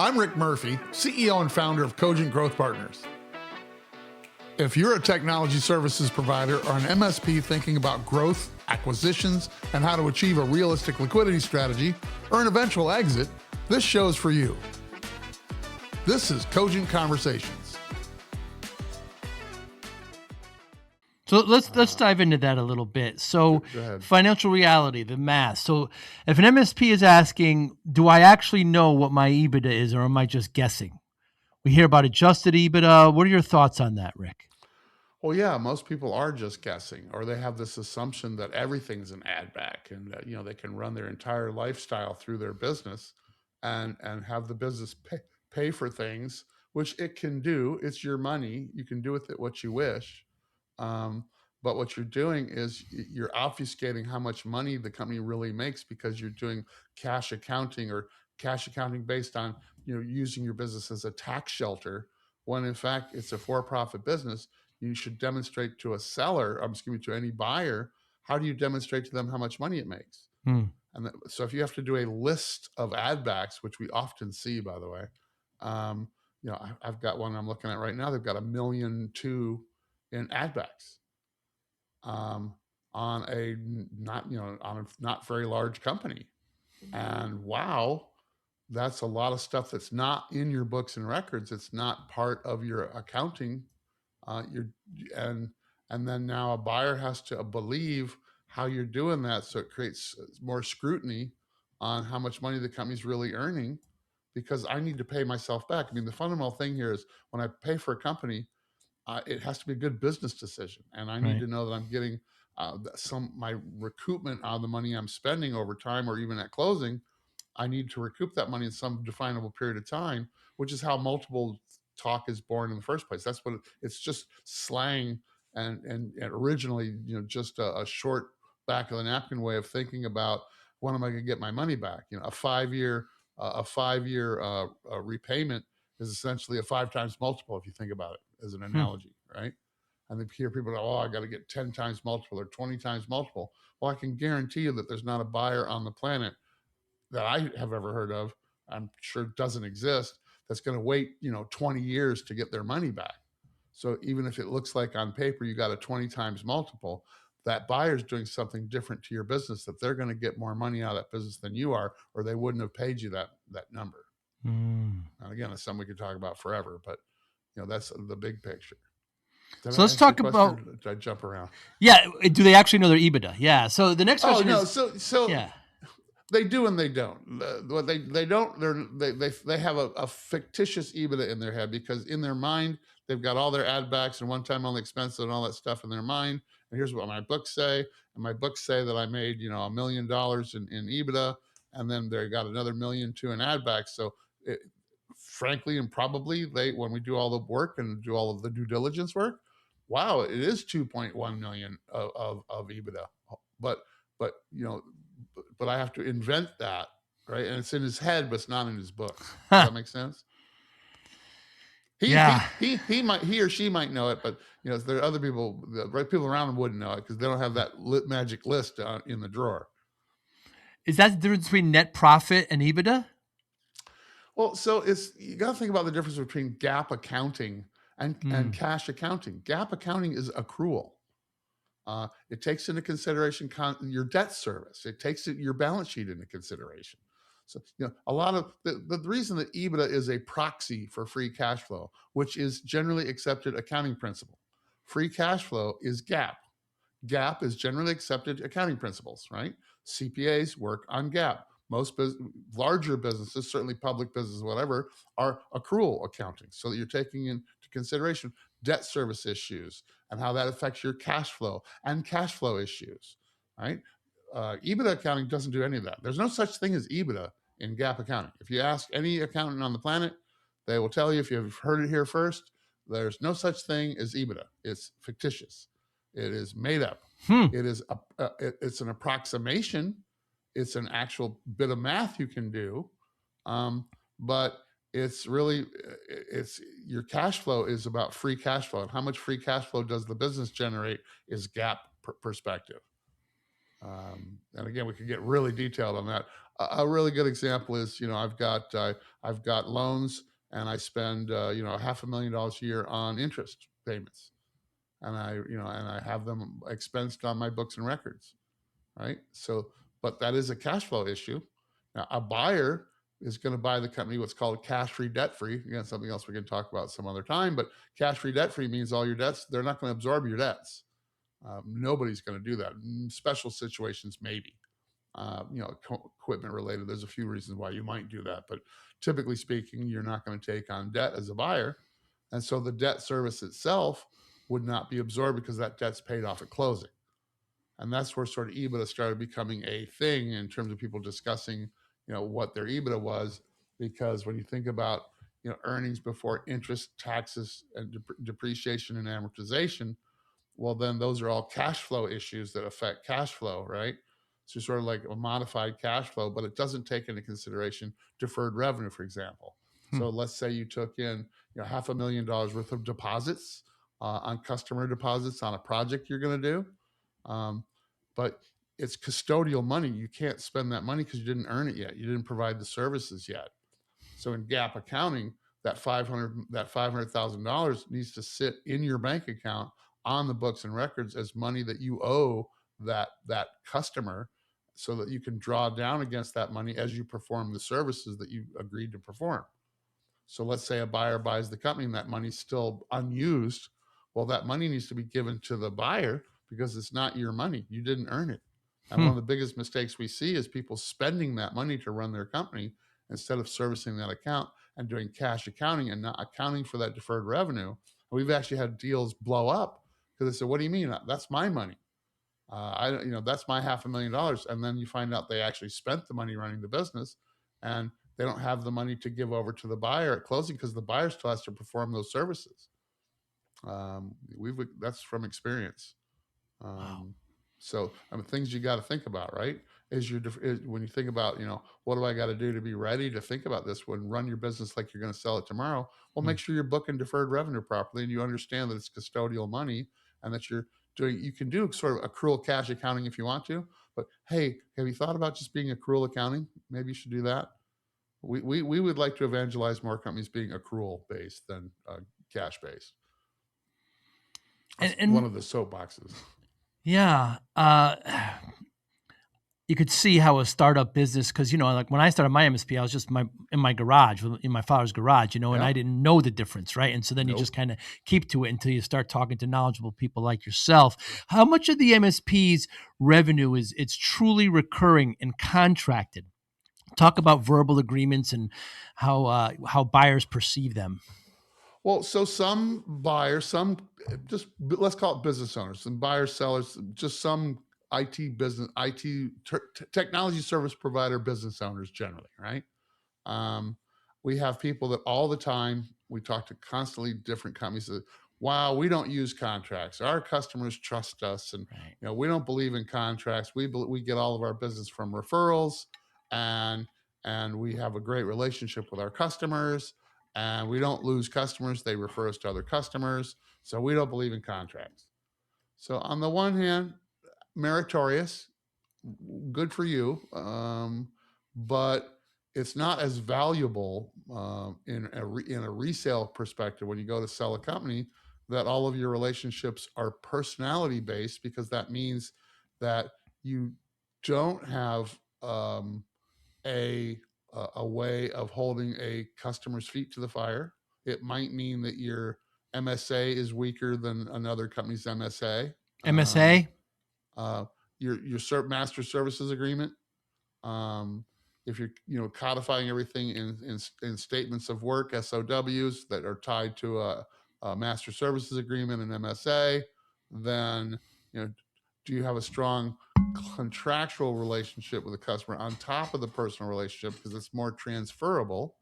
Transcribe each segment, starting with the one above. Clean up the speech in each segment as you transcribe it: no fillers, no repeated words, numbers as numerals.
I'm Rick Murphy, CEO and founder of Cogent Growth Partners. If you're a technology services provider or an MSP thinking about growth, acquisitions, and how to achieve a realistic liquidity strategy or an eventual exit, this show is for you. This is Cogent Conversations. So let's dive into that a little bit. So financial reality, the math. So if an MSP is asking, do I actually know what my EBITDA is, or am I just guessing? We hear about adjusted EBITDA. What are your thoughts on that, Rick? Well, yeah, most people are just guessing, or they have this assumption that everything's an add back and that, they can run their entire lifestyle through their business and have the business pay for things, which it can do. It's your money. You can do with it what you wish. But what you're doing is you're obfuscating how much money the company really makes because you're doing cash accounting based on, using your business as a tax shelter, when in fact it's a for-profit business. You should demonstrate to a seller, to any buyer, how do you demonstrate to them how much money it makes? And so if you have to do a list of add backs, which we often see, by the way, I've got one I'm looking at right now. They've got $1.2 million in add backs on a not very large company. And wow, that's a lot of stuff that's not in your books and records. It's not part of your accounting. And then now a buyer has to believe how you're doing that. So it creates more scrutiny on how much money the company's really earning, because I need to pay myself back. I mean, the fundamental thing here is when I pay for a company, it has to be a good business decision. And I need to know that I'm getting my recoupment on the money I'm spending over time, or even at closing. I need to recoup that money in some definable period of time, which is how multiple talk is born in the first place. That's what it's just slang and originally, just a short back of the napkin way of thinking about when am I going to get my money back? A 5-year repayment is essentially a 5 times multiple if you think about it as an analogy, right? And then hear people go, I got to get 10 times multiple or 20 times multiple. Well, I can guarantee you that there's not a buyer on the planet that I have ever heard of, I'm sure doesn't exist, that's going to wait, 20 years to get their money back. So even if it looks like on paper you got a 20 times multiple, that buyer's doing something different to your business, that they're going to get more money out of that business than you are, or they wouldn't have paid you that number. And again, it's something we could talk about forever, but that's the big picture. So let's talk about. Did I jump around? Yeah. Do they actually know their EBITDA? Yeah. So the next question is. So yeah. They do and they don't. What they don't, they have a fictitious EBITDA in their head, because in their mind they've got all their add backs and one-time only expenses and all that stuff in their mind. And here's what my books say. And my books say that I made $1 million in EBITDA, and then they got another $1.2 million in add backs. So frankly and probably when we do all the work and do all of the due diligence work, wow, it is 2.1 million of EBITDA. But I have to invent that, right? And it's in his head, but it's not in his books. Does that make sense? He or she might know it, but there are other people, the right people around him wouldn't know it because they don't have that magic list in the drawer. Is that the difference between net profit and EBITDA? Well, so you got to think about the difference between GAAP accounting and cash accounting. GAAP accounting is accrual. It takes into consideration your debt service. It takes your balance sheet into consideration. So, a lot of the reason that EBITDA is a proxy for free cash flow, which is generally accepted accounting principle. Free cash flow is GAAP. GAAP is generally accepted accounting principles, right? CPAs work on GAAP. Most larger businesses, certainly public businesses, whatever, are accrual accounting. So that you're taking into consideration debt service issues and how that affects your cash flow and cash flow issues, right? EBITDA accounting doesn't do any of that. There's no such thing as EBITDA in GAAP accounting. If you ask any accountant on the planet, they will tell you, if you've heard it here first, there's no such thing as EBITDA. It's fictitious. It is made up. It is it's an approximation. It's an actual bit of math you can do, but it's really, your cash flow is about free cash flow, and how much free cash flow does the business generate is GAAP perspective. And again, we could get really detailed on that. A really good example is, I've got loans, and I spend $500,000 a year on interest payments, and I have them expensed on my books and records, right? So, but that is a cash flow issue. Now, a buyer is going to buy the company what's called cash free, debt free. Again, something else we can talk about some other time. But cash free, debt free means all your debts, they're not going to absorb your debts. Nobody's going to do that. Special situations, maybe. Equipment related. There's a few reasons why you might do that, but typically speaking, you're not going to take on debt as a buyer, and so the debt service itself would not be absorbed because that debt's paid off at closing. And that's where sort of EBITDA started becoming a thing in terms of people discussing, what their EBITDA was, because when you think about, earnings before interest, taxes, and depreciation and amortization, well, then those are all cash flow issues that affect cash flow, right? So sort of like a modified cash flow, but it doesn't take into consideration deferred revenue, for example. Hmm. So let's say you took in, $500,000 worth of deposits, on customer deposits on a project you're going to do, but it's custodial money. You can't spend that money because you didn't earn it yet. You didn't provide the services yet. So in GAAP accounting, that $500,000 needs to sit in your bank account on the books and records as money that you owe that customer, so that you can draw down against that money as you perform the services that you agreed to perform. So let's say a buyer buys the company and that money's still unused. Well, that money needs to be given to the buyer because it's not your money. You didn't earn it. And Hmm. one of the biggest mistakes we see is people spending that money to run their company instead of servicing that account and doing cash accounting and not accounting for that deferred revenue. And we've actually had deals blow up because they said, "What do you mean? That's my money. I don't, that's my $500,000." And then you find out they actually spent the money running the business, and they don't have the money to give over to the buyer at closing because the buyer still has to perform those services. That's from experience. Wow. Um, so I mean, things you got to think about, right? When you think about, what do I got to do to be ready to think about this when run your business like you're going to sell it tomorrow? Well, Hmm. make sure you're booking deferred revenue properly, and you understand that it's custodial money, and that you can do sort of accrual cash accounting if you want to, but hey, have you thought about just being accrual accounting? Maybe you should do that. We would like to evangelize more companies being accrual based than cash based. That's one And of the soapboxes. yeah, you could see how a startup business, because like when I started my MSP, I was just in my garage, in my father's garage, and I Yep. didn't know the difference, right? And so then you just Nope. kind of keep to it until you start talking to knowledgeable people like yourself. How much of the MSP's revenue is it's truly recurring and contracted? Talk about verbal agreements and how buyers perceive them. Well, so some buyers, some just let's call it business owners, some buyers, sellers, just some IT business, technology service provider business owners generally, right? Um, we have people that all the time we talk to constantly different companies that, wow, we don't use contracts. Our customers trust us, and Right. we don't believe in contracts. We get all of our business from referrals, and we have a great relationship with our customers, and we don't lose customers. They refer us to other customers, so we don't believe in contracts. So on the one hand, meritorious, good for you, but it's not as valuable in a resale perspective when you go to sell a company, that all of your relationships are personality based, because that means that you don't have a a way of holding a customer's feet to the fire. It might mean that your MSA is weaker than another company's MSA. Um, MSA? uh, your master services agreement. Um, if you're codifying everything in statements of work SOWs that are tied to a master services agreement and MSA, then do you have a strong contractual relationship with the customer on top of the personal relationship, because it's more transferable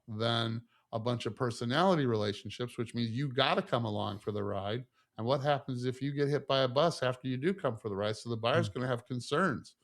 than a bunch of personality relationships, which means you got to come along for the ride. And what happens if you get hit by a bus after you do come for the ride? So the buyer's Hmm. going to have concerns.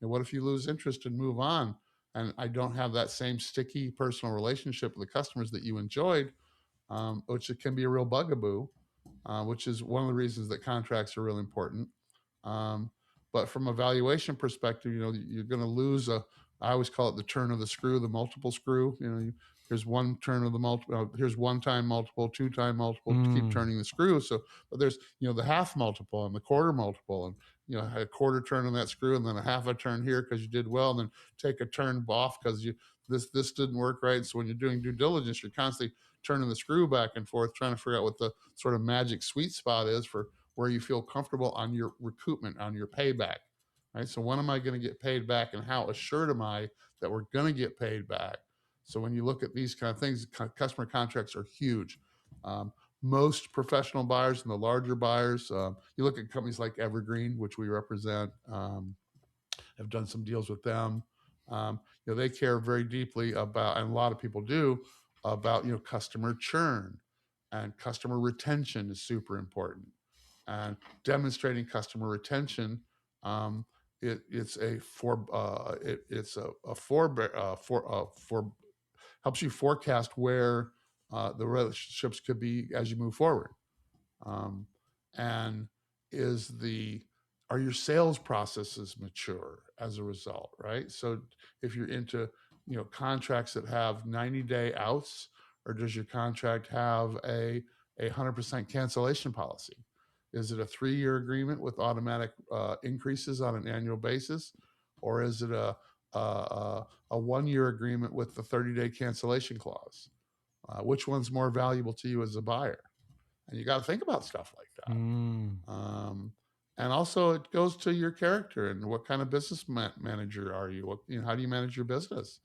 And what if you lose interest and move on? And I don't have that same sticky personal relationship with the customers that you enjoyed, which it can be a real bugaboo, which is one of the reasons that contracts are really important. Um, But from a valuation perspective, you're going to lose I always call it the turn of the screw, the multiple screw. Here's one turn of the multiple, here's one time multiple, two time multiple, to keep turning the screw. So, but there's, the half multiple and the quarter multiple, and, a quarter turn on that screw, and then a half a turn here because you did well, and then take a turn off because this didn't work right. So when you're doing due diligence, you're constantly turning the screw back and forth, trying to figure out what the sort of magic sweet spot is for where you feel comfortable on your recoupment, on your payback. Right. So when am I going to get paid back, and how assured am I that we're going to get paid back? So when you look at these kind of things, customer contracts are huge. Most professional buyers and the larger buyers, you look at companies like Evergreen, which we represent, have done some deals with them. They care very deeply about, and a lot of people do, about, customer churn, and customer retention is super important. And demonstrating customer retention, it's a for it's a for helps you forecast where the relationships could be as you move forward. Um, and is the are your sales processes mature as a result, right? So if you're into contracts that have 90-day outs, or does your contract have a 100% cancellation policy? Is it a 3-year agreement with automatic increases on an annual basis, or is it a 1-year agreement with the 30-day cancellation clause? Which one's more valuable to you as a buyer? And you got to think about stuff like that. And also, it goes to your character and what kind of business manager are you? How do you manage your business?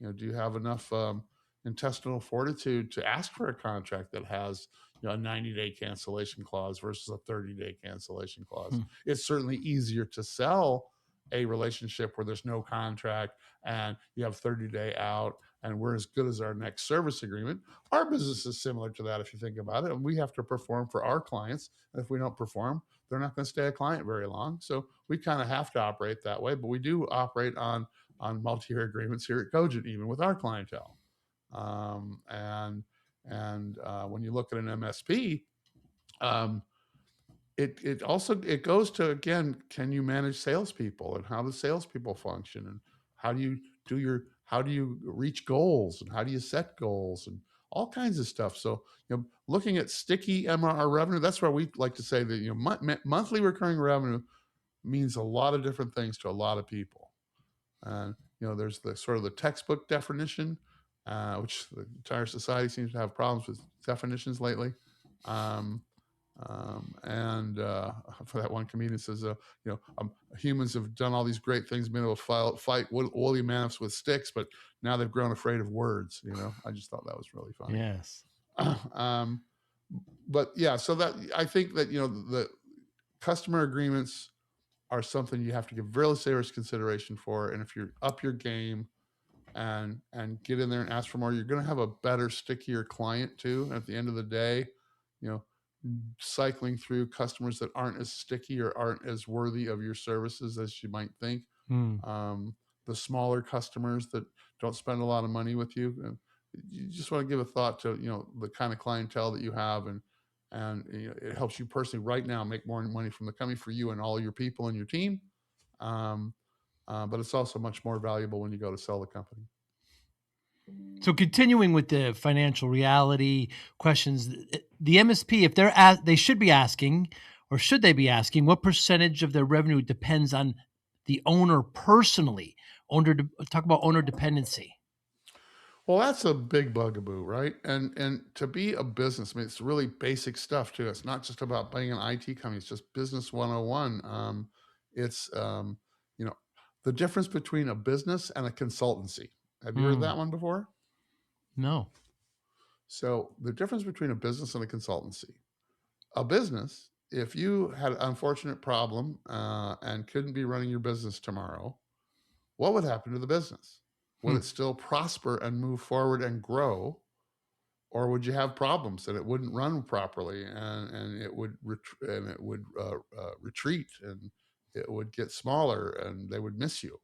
Do you have enough intestinal fortitude to ask for a contract that has a 90-day cancellation clause versus a 30-day cancellation clause? It's certainly easier to sell a relationship where there's no contract and you have 30-day out and we're as good as our next service agreement. Our business is similar to that if you think about it, and we have to perform for our clients. And if we don't perform, they're not going to stay a client very long. So we kind of have to operate that way, but we do operate on multi-year agreements here at Cogent, even with our clientele. And when you look at an MSP, it also goes to, again, can you manage salespeople, and how do salespeople function, and how do you reach goals, and how do you set goals, and all kinds of stuff. So looking at sticky MRR revenue, that's where we like to say that monthly recurring revenue means a lot of different things to a lot of people. And there's the sort of the textbook definition, which the entire society seems to have problems with definitions lately. And for that one comedian says, humans have done all these great things, been able to fight woolly mammoths with sticks, but now they've grown afraid of words. I just thought that was really funny. Yes. But yeah, so that I think that the customer agreements are something you have to give really serious consideration for, and if you're up your game and get in there and ask for more, you're going to have a better, stickier client too. And at the end of the day, cycling through customers that aren't as sticky or aren't as worthy of your services as you might think. The smaller customers that don't spend a lot of money with you, you just want to give a thought to the kind of clientele that you have, and it helps you personally right now make more money from the company for you and all your people and your team. But it's also much more valuable when you go to sell the company. So continuing with the financial reality questions, the MSP, if they should be asking, or should they be asking, what percentage of their revenue depends on the owner personally? Talk about owner dependency. Well, that's a big bugaboo, right? And to be a business, I mean, it's really basic stuff too. It's not just about being an IT company. It's just business 101. It's the difference between a business and a consultancy. Have you heard that one before? No. So the difference between a business and a consultancy. A business, if you had an unfortunate problem and couldn't be running your business tomorrow, what would happen to the business? Would it still prosper and move forward and grow? Or would you have problems and it wouldn't run properly, and it would retreat, and it would get smaller, and they would miss you?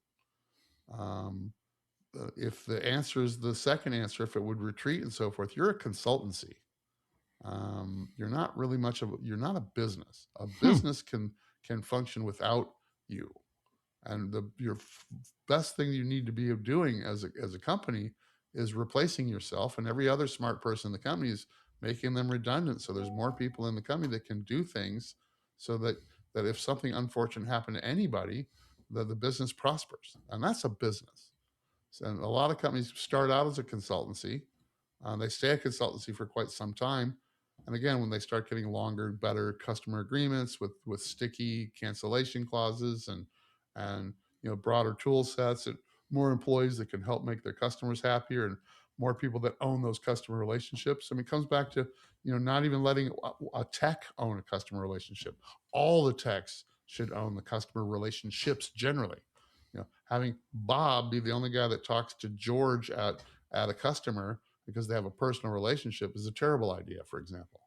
If the answer is the second answer, if it would retreat and so forth, you're a consultancy. You're not really you're not a business. A business can function without you. And your best thing you need to be doing as a company is replacing yourself, and every other smart person in the company is making them redundant. So there's more people in the company that can do things, so that if something unfortunate happened to anybody, that the business prospers. And that's a business. And a lot of companies start out as a consultancy. They stay a consultancy for quite some time. And again, when they start getting longer, better customer agreements with sticky cancellation clauses and broader tool sets and more employees that can help make their customers happier and more people that own those customer relationships. I mean, it comes back to not even letting a tech own a customer relationship. All the techs should own the customer relationships generally. Having Bob be the only guy that talks to George at a customer because they have a personal relationship is a terrible idea, for example.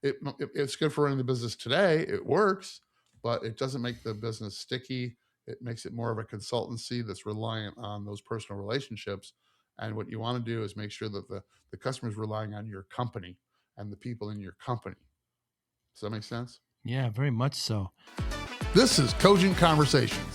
It's good for running the business today. It works, but it doesn't make the business sticky. It makes it more of a consultancy that's reliant on those personal relationships. And what you want to do is make sure that the customer is relying on your company and the people in your company. Does that make sense? Yeah, very much so. This is Cogent Conversations.